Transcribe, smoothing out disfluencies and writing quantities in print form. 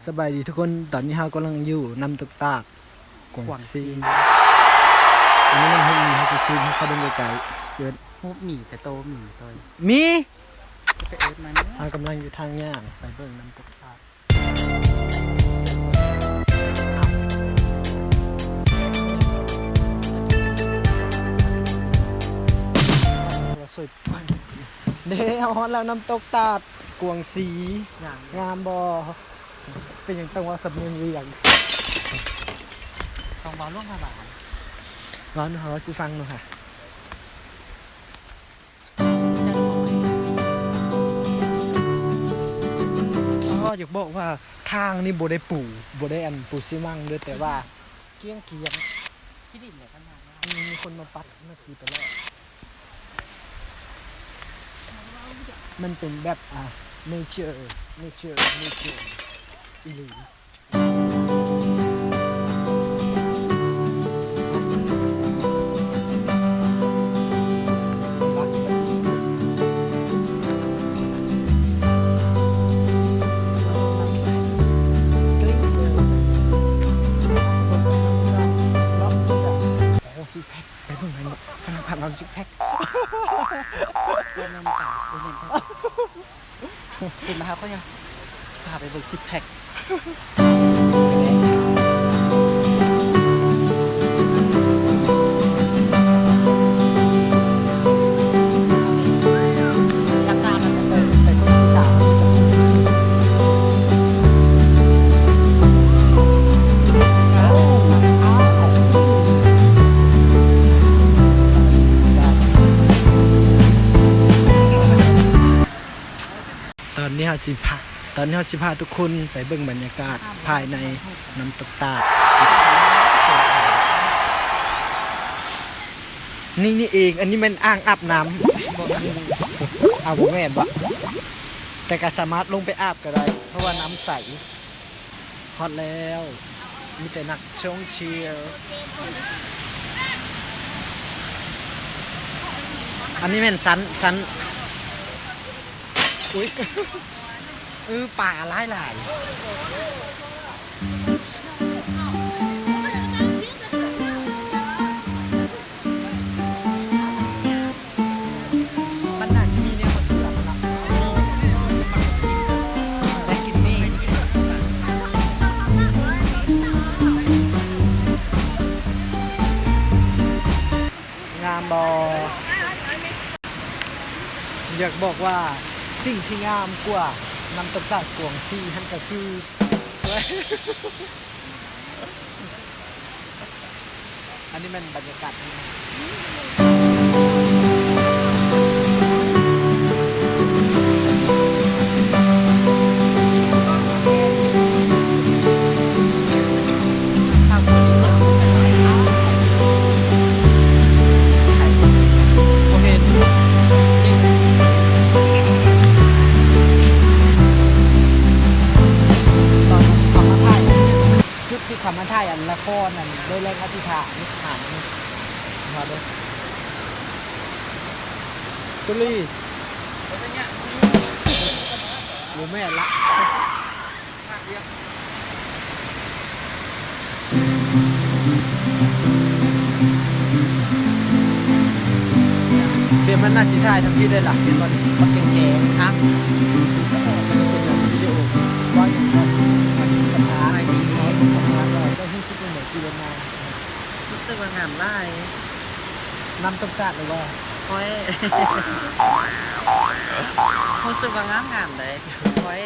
สบายดีทุกคนตอนนี้เรากำลังอยู่น้ำตกตากกวางซีอันนี้มันหุ่นมีให้ซื้อให้เขาเดินไกลๆเสือ ฮุบหมี่ใส่โตหมี่ตัว มี ไปเอิร์ธมัน เรากำลังอยู่ทางย่างไปเบิ่งน้ำตกตากเราสวยปังเดี๋ยวฮอตแล้วน้ำตกตาดกวางสี อย่าง งามบอเป็นอย่างต้องว่าสำเนียงเรียง ทองบอลล่วงกระบาด ร้อนเขาสิฟังหน่อยค่ะก็อยากบอกว่าทางนี่บ่ได้บ่ได้ปูซีมังด้วยแต่ว่าเกี้ยงที่ดินเนี่ยขนาดนี้ มีคนมาปัดเมื่อกี้ตลอดมันเป็นแบบnature อีหลีซิกแพคไปเพิ่งไปพนักงานทำซิกแพค เล่นน้ำตาเล่นน้ำตาเห็นไหมครับก็ยังพาไปเบิกซิปแพคราคามันจะเป็นไปเพิ่มจ่ายตอนนี้เราสิพาทุกคนไปเบิ่งบรรยากาศภายในน้ำตกตาดนี่เองอันนี้มันอ่างอาบน้ำเอาบ่แม่นบ่แต่ก็สามารถลงไปอาบก็ได้เพราะว่าน้ำใสฮอตแล้วมีแต่นักท่องเที่ยวอันนี้แม่นสันอุ้ยป่าหลายมันน่าจะมีเนี่ยมันเกลือมันนะได้กินมีงามบออยากบอกว่าสิ่งที่งามกว่าน้ำตกตาดกวางซีนั่นก็คืออันนี้มันบรรยากาศที่คำว่าท่ายอันละครนั่นได้แรงอธิษฐานมาด้วยตุลีหมูแม่ละเดี๋ยวมันน่าสิท่ายทั้งที่ได้หลักเป็นวันปักแก่ๆครับว่าอย่างนั้นสถานอะไรดีสถานเราได้ที่ชิดเป็นเหมือนกิโลมารู้สึกว่างามไล่น้ำตกตาดหรือว่าค่อยรู้สึกว่างามเลยค่อย